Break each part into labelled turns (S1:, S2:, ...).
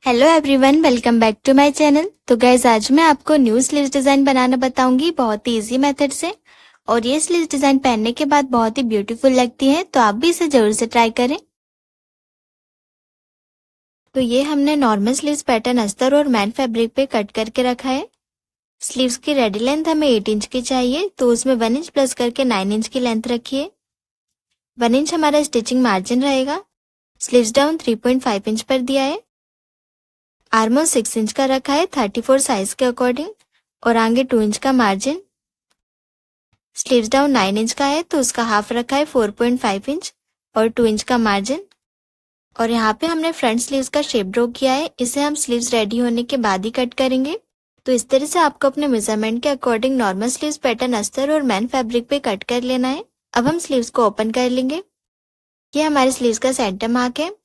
S1: Hello everyone, welcome back to my channel. तो guys आज मैं आपको न्यू स्लीव्स डिजाइन बनाना बताऊंगी बहुत ही इजी मेथड से। और ये स्लीव्स डिजाइन पहनने के बाद बहुत ही ब्यूटीफुल लगती है, तो आप भी इसे जरूर से ट्राई करें। तो ये हमने नॉर्मल स्लीव्स पैटर्न अस्तर और मैन फैब्रिक पे कट करके रखा है। स्लीव्स की रेडी लेंथ हमें 8 इंच की चाहिए, तो उसमें 1 इंच प्लस करके 9 इंच की लेंथ रखिए। 1 इंच हमारा स्टिचिंग मार्जिन रहेगा। स्लीव्स डाउन 3.5 इंच पर दिया है। आर्मोल 6 इंच का रखा है 34 साइज के अकॉर्डिंग, और आगे 2 इंच का मार्जिन। स्लीव्स डाउन 9 इंच का है, तो उसका हाफ रखा है 4.5 इंच और 2 इंच का मार्जिन। और यहाँ पे हमने फ्रंट स्लीव्स का शेप ड्रॉ किया है, इसे हम स्लीव्स रेडी होने के बाद ही कट करेंगे। तो इस तरह से आपको अपने मेजरमेंट के अकॉर्डिंग नॉर्मल स्लीव्स पैटर्न अस्तर और मैन फैब्रिक पे कट कर लेना है। अब हम स्लीव्स को ओपन कर लेंगे। ये हमारे स्लीव्स का सेंटर मार्क है।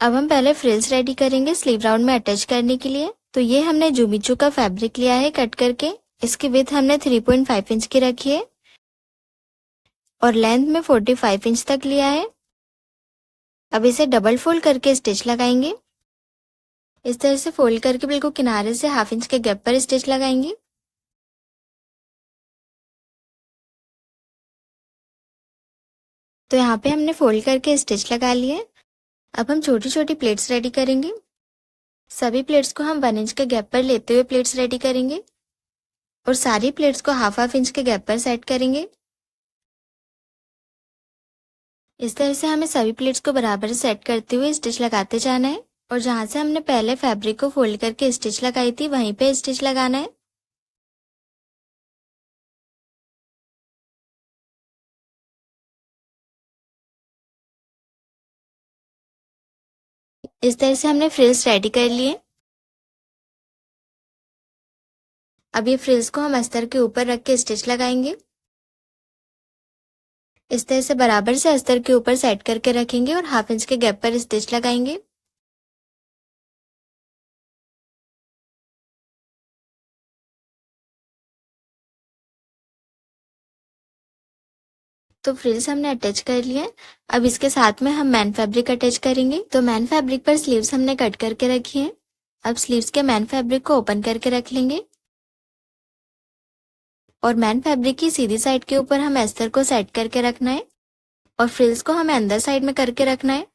S1: अब हम पहले फ्रिल्स रेडी करेंगे स्लीव राउंड में अटैच करने के लिए। तो ये हमने जुमिचू का फैब्रिक लिया है कट करके। इसकी विड्थ हमने 3.5 इंच की रखी है और लेंथ में 45 इंच तक लिया है। अब इसे डबल फोल्ड करके स्टिच लगाएंगे। इस तरह से फोल्ड करके बिल्कुल किनारे से हाफ इंच के गैप पर स्टिच लगाएंगे। तो यहाँ पे हमने फोल्ड करके स्टिच लगा लिए। अब हम छोटी छोटी प्लेट्स रेडी करेंगे। सभी प्लेट्स को हम 1 इंच के गैप पर लेते हुए प्लेट्स रेडी करेंगे और सारी प्लेट्स को हाफ इंच के गैप पर सेट करेंगे। इस तरह से हमें सभी प्लेट्स को बराबर सेट करते हुए स्टिच लगाते जाना है। और जहां से हमने पहले फैब्रिक को फोल्ड करके स्टिच लगाई थी वहीं पे स्टिच लगाना है। इस तरह से हमने फ्रिल्स रेडी कर लिए। अब ये फ्रिल्स को हम अस्तर के ऊपर रख के स्टिच लगाएंगे। इस तरह से बराबर से अस्तर के ऊपर सेट करके रखेंगे और हाफ इंच के गैप पर स्टिच लगाएंगे। तो फ्रिल्स हमने अटैच कर लिए। अब इसके साथ में हम मैन फैब्रिक अटैच करेंगे। तो मैन फैब्रिक पर स्लीव्स हमने कट करके रखी है। अब स्लीव्स के मैन फैब्रिक को ओपन करके रख लेंगे और मैन फैब्रिक की सीधी साइड के ऊपर हम अस्तर को सेट करके रखना है और फ्रिल्स को हमें अंदर साइड में करके रखना है।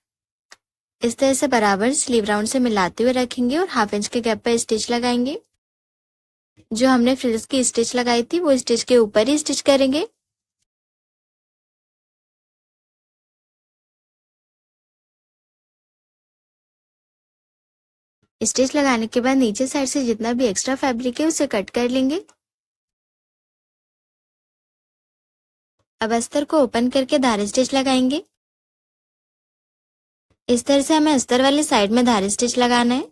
S1: इस तरह से बराबर स्लीव राउंड से मिलाते हुए रखेंगे और हाफ इंच के गैप पर स्टिच लगाएंगे। जो हमने फ्रिल्स की स्टिच लगाई थी वो स्टिच के ऊपर ही स्टिच करेंगे। स्टिच लगाने के बाद नीचे साइड से जितना भी एक्स्ट्रा फैब्रिक है उसे कट कर लेंगे। अब अस्तर को ओपन करके धारी स्टिच लगाएंगे। इस तरह से हमें अस्तर वाली साइड में धारी स्टिच लगाना है।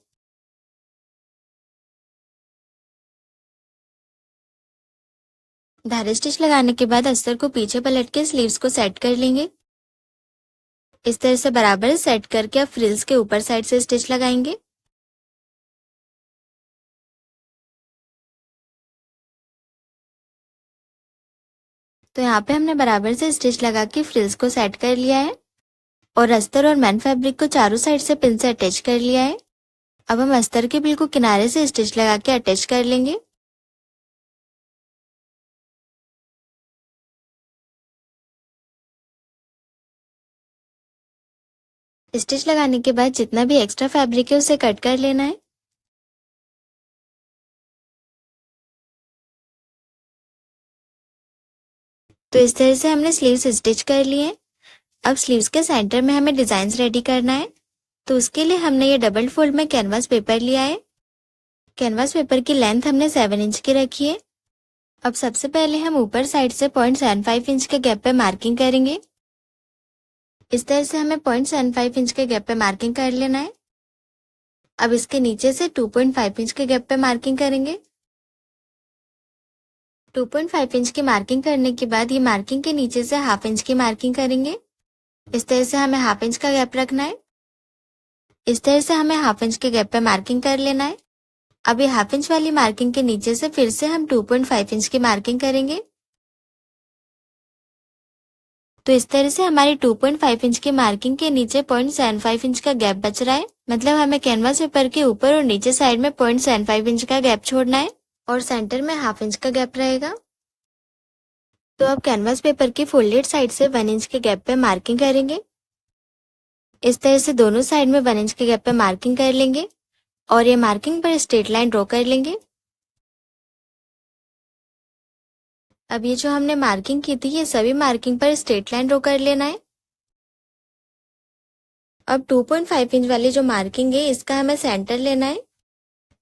S1: धारी स्टिच लगाने के बाद अस्तर को पीछे पलट के स्लीव्स को सेट कर लेंगे। इस तरह से बराबर सेट करके अब फ्रिल्स के ऊपर साइड से स्टिच लगाएंगे। तो यहाँ पे हमने बराबर से स्टिच लगा के फ्रिल्स को सेट कर लिया है और अस्तर और मैन फैब्रिक को चारों साइड से पिन से अटैच कर लिया है। अब हम अस्तर के बिल्कुल किनारे से स्टिच लगा के अटैच कर लेंगे। स्टिच लगाने के बाद जितना भी एक्स्ट्रा फैब्रिक है उसे कट कर लेना है। तो इस तरह से हमने स्लीव्स स्टिच कर लिए। अब स्लीव्स के सेंटर में हमें डिजाइन रेडी करना है। तो उसके लिए हमने ये डबल फोल्ड में कैनवास पेपर लिया है। कैनवास पेपर की लेंथ हमने 7 इंच की रखी है। अब सबसे पहले हम ऊपर साइड से 0.75 इंच के गैप पे मार्किंग करेंगे। इस तरह से हमें 0.75 इंच के गैप पे मार्किंग कर लेना है। अब इसके नीचे से 2.5 इंच के गैप पे मार्किंग करेंगे। 2.5 इंच की मार्किंग करने के बाद ये मार्किंग के नीचे से हाफ इंच की मार्किंग करेंगे। इस तरह से हमें हाफ इंच का गैप रखना है। इस तरह से हमें हाफ इंच के गैप पे मार्किंग कर लेना है। अब ये हाफ इंच वाली मार्किंग के नीचे से फिर से हम 2.5 इंच की मार्किंग करेंगे। तो इस तरह से हमारी 2.5 इंच की मार्किंग के नीचे 0.75 इंच का गैप बच रहा है। मतलब हमें कैनवास पेपर के ऊपर और नीचे साइड में 0.75 इंच का गैप छोड़ना है और सेंटर में 1/2 इंच का गैप रहेगा। तो अब कैनवास पेपर की फोल्डेड साइड से 1 इंच के गैप पे मार्किंग करेंगे। इस तरह से दोनों साइड में 1 इंच के गैप पे मार्किंग कर लेंगे और ये मार्किंग पर स्ट्रेट लाइन ड्रॉ कर लेंगे। अब ये जो हमने मार्किंग की थी, ये सभी मार्किंग पर स्ट्रेट लाइन ड्रॉ कर लेना है। अब 2.5 इंच वाली जो मार्किंग है, इसका हमें सेंटर लेना है।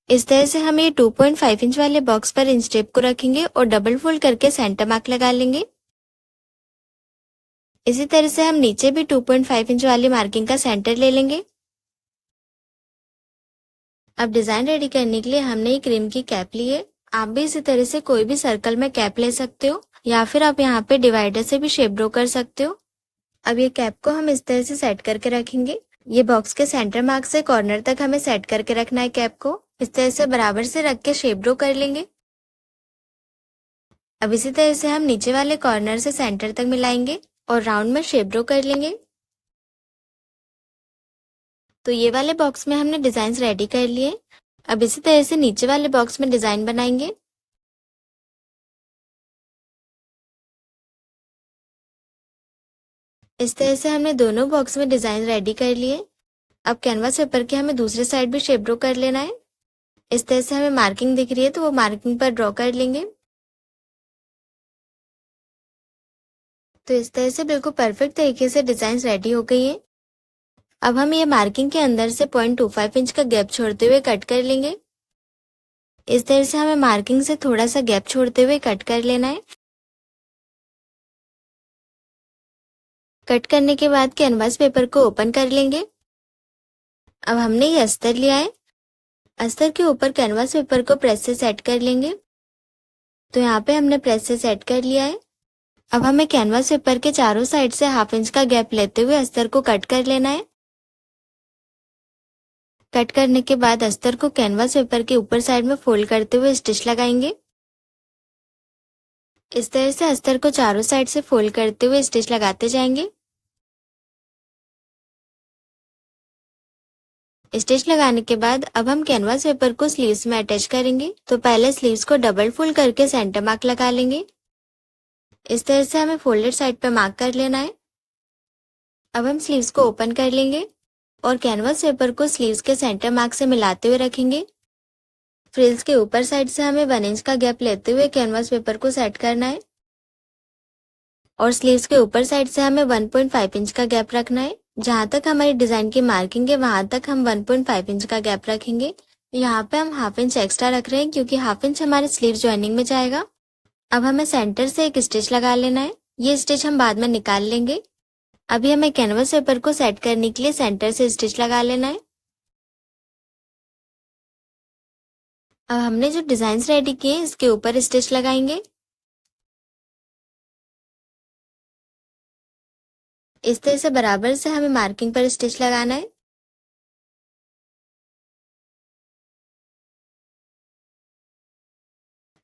S1: इस तरह से हम ये 2.5 इंच वाले बॉक्स पर इंच टेप को रखेंगे और डबल फोल्ड करके सेंटर मार्क लगा लेंगे। इसी तरह से हम नीचे भी 2.5 इंच वाली मार्किंग का सेंटर ले लेंगे। अब डिजाइन रेडी करने के लिए हमने एक क्रीम की कैप ली है। आप भी इसी तरह से कोई भी सर्कल में कैप ले सकते हो या फिर आप यहाँ पे डिवाइडर से भी शेप ड्रॉ कर सकते हो। अब ये कैप को हम इस तरह से सेट करके रखेंगे। ये बॉक्स के सेंटर मार्क से कॉर्नर तक हमें सेट करके रखना है कैप को। इस तरह से बराबर से रख के शेप ड्रॉ कर लेंगे। अब इसी तरह से हम नीचे वाले कॉर्नर से सेंटर तक मिलाएंगे और राउंड में शेप ड्रॉ कर लेंगे। तो ये वाले बॉक्स में हमने डिजाइन रेडी कर लिए। अब इसी तरह से नीचे वाले बॉक्स में डिजाइन बनाएंगे। इस तरह से हमने दोनों बॉक्स में डिजाइन रेडी कर लिए। अब कैनवास पेपर के हमें दूसरे साइड भी शेप ड्रॉ कर लेना है। इस तरह से हमें मार्किंग दिख रही है तो वो मार्किंग पर ड्रॉ कर लेंगे। तो इस तरह से बिल्कुल परफेक्ट तरीके से डिजाइन रेडी हो गई है। अब हम ये मार्किंग के अंदर से 0.25 इंच का गैप छोड़ते हुए कट कर लेंगे। इस तरह से हमें मार्किंग से थोड़ा सा गैप छोड़ते हुए कट कर लेना है। कट करने के बाद कैनवास पेपर को ओपन कर लेंगे। अब हमने ये अस्तर लिया है। अस्तर के ऊपर कैनवास पेपर को प्रेस से सेट कर लेंगे। तो यहाँ पे हमने प्रेस से सेट कर लिया है। अब हमें कैनवास पेपर के चारों साइड से 1/2 इंच का गैप लेते हुए अस्तर को कट कर लेना है। कट करने के बाद अस्तर को कैनवास पेपर के ऊपर साइड में फोल्ड करते हुए स्टिच लगाएंगे। इस तरह से अस्तर को चारों साइड से फोल्ड करते हुए स्टिच लगाते जाएंगे। स्टिच लगाने के बाद अब हम कैनवास पेपर को स्लीव्स में अटैच करेंगे। तो पहले स्लीव्स को डबल फोल्ड करके सेंटर मार्क लगा लेंगे। इस तरह से हमें फोल्डेड साइड पर मार्क कर लेना है। अब हम स्लीव्स को ओपन कर लेंगे और कैनवास पेपर को स्लीव्स के सेंटर मार्क से मिलाते हुए रखेंगे। फ्रिल्स के ऊपर साइड से हमें 1 इंच का गैप लेते हुए कैनवास पेपर को सेट करना है और स्लीव्स के ऊपर साइड से हमें 1.5 इंच का गैप रखना है। जहां तक हमारी डिजाइन की मार्किंग है वहां तक हम 1.5 इंच का गैप रखेंगे। यहाँ पे हम 1/2 इंच एक्स्ट्रा रख रहे हैं क्योंकि 1/2 इंच हमारे स्लीव ज्वाइनिंग में जाएगा। अब हमें सेंटर से एक स्टिच लगा लेना है। ये स्टिच हम बाद में निकाल लेंगे। अभी हमें कैनवास पेपर को सेट करने के लिए सेंटर से स्टिच लगा लेना है। अब हमने जो डिजाइन रेडी किए इसके ऊपर स्टिच लगाएंगे। इस तरह से बराबर से हमें मार्किंग पर स्टिच लगाना है।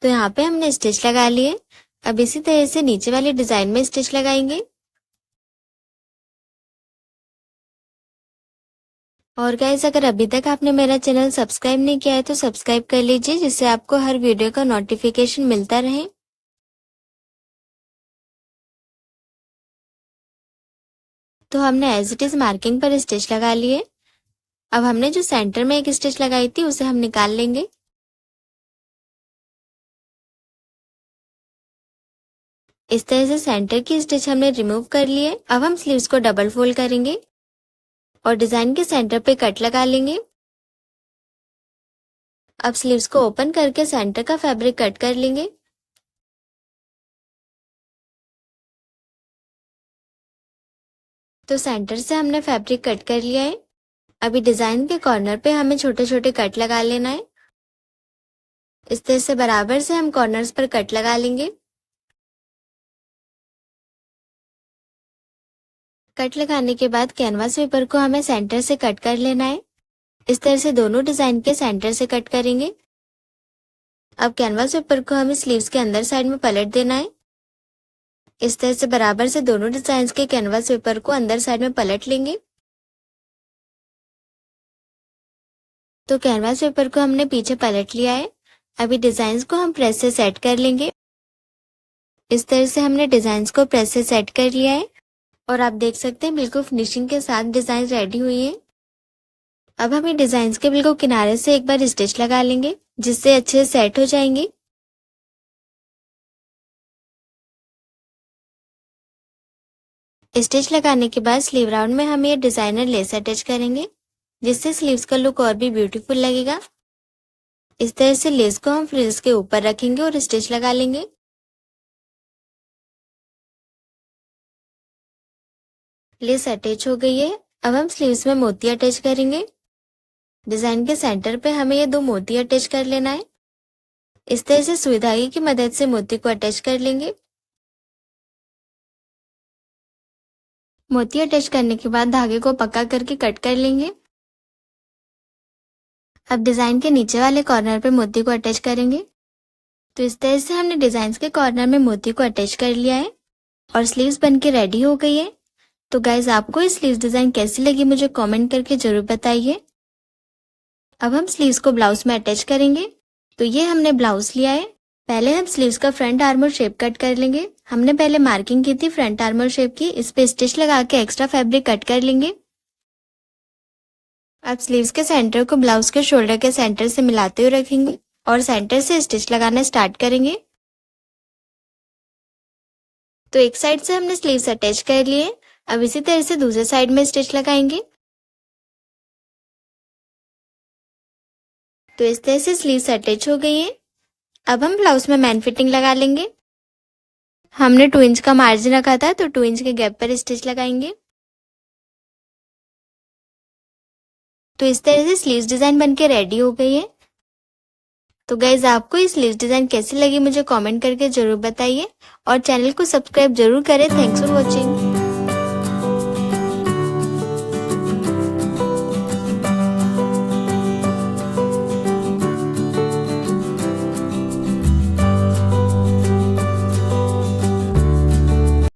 S1: तो यहाँ पे हमने स्टिच लगा लिए। अब इसी तरह से नीचे वाली डिजाइन में स्टिच लगाएंगे। और गाइस, अगर अभी तक आपने मेरा चैनल सब्सक्राइब नहीं किया है तो सब्सक्राइब कर लीजिए, जिससे आपको हर वीडियो का नोटिफिकेशन मिलता रहे। तो हमने एज इट इज मार्किंग पर स्टिच लगा लिए। अब हमने जो सेंटर में एक स्टिच लगाई थी उसे हम निकाल लेंगे। इस तरह से सेंटर की स्टिच हमने रिमूव कर लिए। अब हम स्लीव्स को डबल फोल्ड करेंगे और डिजाइन के सेंटर पे कट लगा लेंगे। अब स्लीव्स को ओपन करके सेंटर का फैब्रिक कट कर लेंगे। तो सेंटर से हमने फैब्रिक कट कर लिया है। अभी डिजाइन के कॉर्नर पे हमें छोटे छोटे कट लगा लेना है। इस तरह से बराबर से हम कॉर्नर्स पर कट लगा लेंगे। कट लगाने के बाद कैनवास पेपर को हमें सेंटर से कट कर लेना है। इस तरह से दोनों डिजाइन के सेंटर से कट करेंगे। अब कैनवास पेपर को हमें स्लीव्स के अंदर साइड में पलट देना है। इस तरह से बराबर से दोनों डिजाइन के कैनवास पेपर को अंदर साइड में पलट लेंगे। तो कैनवास पेपर को हमने पीछे पलट लिया है। अभी डिजाइन को हम प्रेस से सेट कर लेंगे। इस तरह से हमने डिजाइन को प्रेस से सेट कर लिया है और आप देख सकते हैं बिल्कुल फिनिशिंग के साथ डिजाइन रेडी हुई है। अब हम डिजाइन के बिल्कुल किनारे से एक बार स्टिच लगा लेंगे जिससे अच्छे से सेट हो जाएंगे। स्टिच लगाने के बाद स्लीव राउंड में हम ये डिजाइनर लेस अटैच करेंगे जिससे स्लीव्स का लुक और भी ब्यूटीफुल लगेगा। इस तरह से लेस को हम फ्रिल्स के ऊपर रखेंगे और स्टिच लगा लेंगे। लेस अटैच हो गई है। अब हम स्लीव्स में मोती अटैच करेंगे। डिजाइन के सेंटर पे हमें ये 2 मोती अटैच कर लेना है। इस तरह से सुई धागे की मदद से मोती को अटैच कर लेंगे। मोती अटैच करने के बाद धागे को पक्का करके कट कर लेंगे। अब डिजाइन के नीचे वाले कॉर्नर पे मोती को अटैच करेंगे। तो इस तरह से हमने डिजाइन के कॉर्नर में मोती को अटैच कर लिया है और स्लीव्स बनके रेडी हो गई है। तो गाइज आपको ये स्लीव्स डिजाइन कैसी लगी मुझे कमेंट करके जरूर बताइए। अब हम स्लीव्स को ब्लाउज में अटैच करेंगे। तो ये हमने ब्लाउज लिया है। पहले हम स्लीव्स का फ्रंट आर्मर शेप कट कर लेंगे। हमने पहले मार्किंग की थी फ्रंट आर्मर शेप की, इस पे स्टिच लगा के एक्स्ट्रा फैब्रिक कट कर लेंगे। अब स्लीव्स के सेंटर को ब्लाउज के शोल्डर के सेंटर से मिलाते हुए रखेंगे और सेंटर से स्टिच लगाना स्टार्ट करेंगे। तो एक साइड से हमने स्लीव्स अटैच कर लिए। अब इसी तरह से दूसरे साइड में स्टिच लगाएंगे। तो इस तरह से स्लीव्स अटैच हो गई है। अब हम ब्लाउज में मैन फिटिंग लगा लेंगे। हमने 2 इंच का मार्जिन रखा था तो 2 इंच के गैप पर स्टिच लगाएंगे। तो इस तरह से स्लीव्स डिजाइन बनके रेडी हो गई है। तो गाइज आपको ये स्लीव्स डिजाइन कैसी लगी मुझे कमेंट करके जरूर बताइए और चैनल को सब्सक्राइब जरूर करें। Thanks for watching.